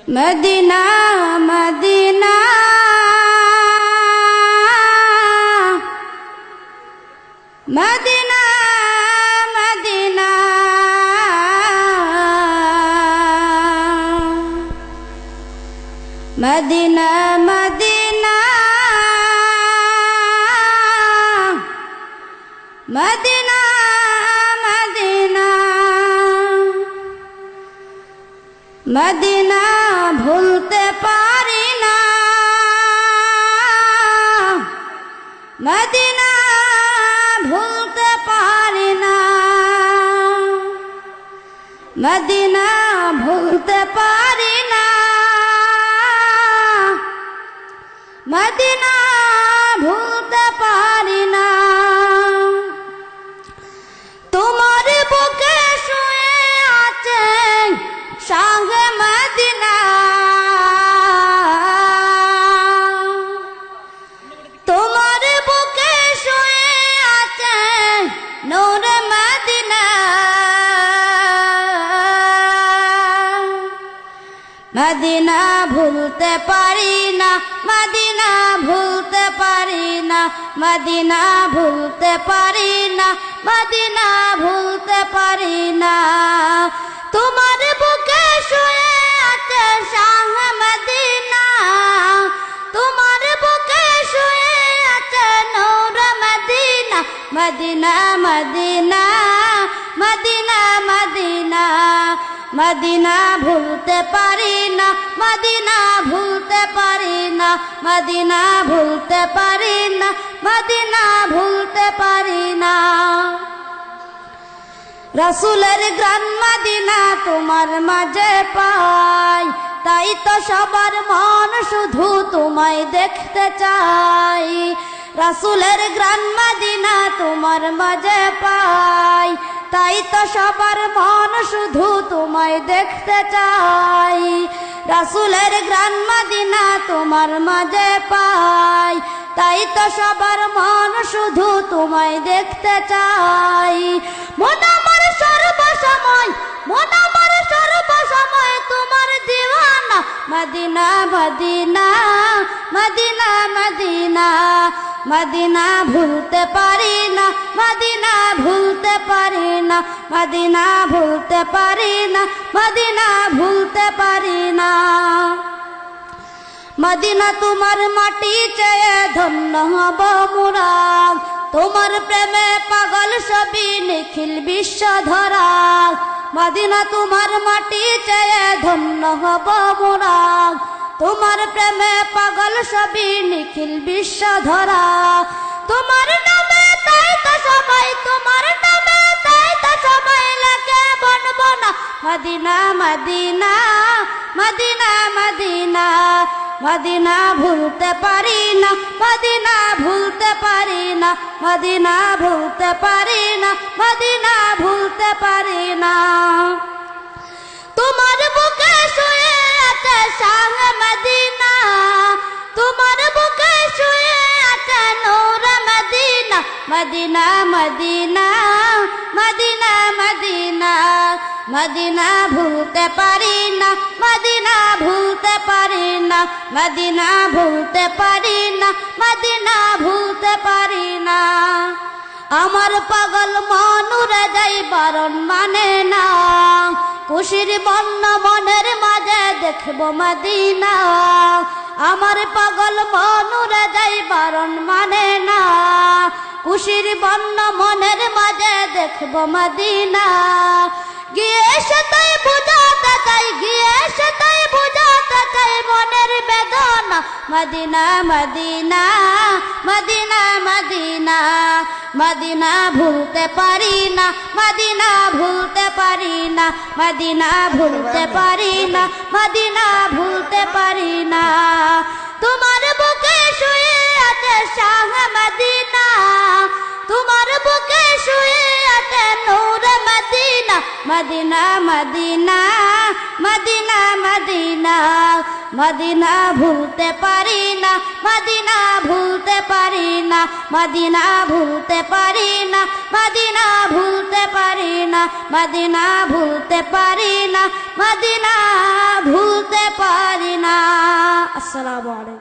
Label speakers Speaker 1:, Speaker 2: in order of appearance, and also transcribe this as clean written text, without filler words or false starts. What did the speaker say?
Speaker 1: Medina Medina Medina Medina Medina Medina Medina Medina Medina ভুলতে পারি না মদিনা ভুলতে পারি না মদিনা ভুলতে পারি না মদিনা ভুলতে পারি না তোমার বুকে শুয়ে আছে শাহে মদিনা তোমার বুকে শুয়ে আছে নূরে মদিনা মদিনা ভুলতে পারি না মদিনা ভুলতে পারি না মদিনা ভুলতে পারি না মদিনা ভুলতে পারি না তোমার বুকে শুয়ে আছে শাহে মদিনা তোমার বুকে শুয়ে আছে নূরে Madina Medina Medina Medina Medina Medina ভুলতে পারি না মদিনা ভুলতে পারি না মদিনা ভুলতে পারি না মদিনা ভুলতে পারি না রাসূলের গ্রান মদিনা তোমার মাঝে পাই তাই তো সবার মন শুধু তোমায় দেখতে চাই রাসূলের গ্রান মদিনা তোমার মাঝে পাই তাই তো সবার মন শুধু তোমায় দেখতে চাই রাসূলের গ্রান মদিনা তোমার মাঝে পাই তাই তো সবার মন শুধু তোমায় দেখতে চাই মন আমার সর্বসময় মন আমার সর্বসময় তোমার দিওয়ানা Madina Medina Medina Medina Medina ভুলতে পারি না মদিনা ভুলতে পারি না মদিনা ভুলতে পারি না মদিনা ভুলতে পারি না মদিনা তোমার মাটি চেয়ে ধন্য হব মোরা তোমার প্রেমে পাগল সবই নিখিল বিশ্ব ধরা মদিনা তোমার মাটি চেয়ে ধন্য হব মোরা তোমার প্রেমে পাগল সবই নিখিল বিশ্ব ধরা তোমার নামে তাই তো সবাই তোমার নামে তাই তো সবাই লাগে বনবনা Madina Medina Medina Medina Medina ভুলতে পারি না মদিনা ভুলতে পারি না মদিনা ভুলতে পারি না মদিনা ভুলতে পারি না তোমার বুকে শুয়ে আছে শাহে মদিনা তোমার বুকে শুয়ে আছে নূরে Madina Medina Medina Medina Medina Medina ভুলতে পারি না মদিনা ভুলতে পারি না মদিনা ভুলতে পারি না মদিনা ভুলতে পারি না আমার পাগল মন উড়ে যাই বারণ মানে না খুশির বন্য মনের মাঝে দেখব মদিনা আমার পাগল মন উড়ে যাই বারণ মানে না খুশির বন্য মনের মাঝে দেখব মদিনা গিয়ে সেটাই বুঝাতে চাই গিয়ে সেটাই বুঝাতে চাই মনের বেদনা Medina Medina Medina Medina Medina ভুলতে পারি না মদিনা ভুলতে পারি না মদিনা ভুলতে পারি না মদিনা ভুলতে পারি না তোমার বুকে শুয়ে আছে শাহে মদিনা তোমার বুকে শুয়ে আছে নূরে Madina Medina Medina Medina Medina Medina ভুলতে পারি না মদিনা ভুলতে পারি না মদিনা ভুলতে পারি মদিনা ভুলতে পারি না, মদিনা ভুলতে পারি না, মদিনা ভুলতে পারি না। আসসালামু আলাইকুম।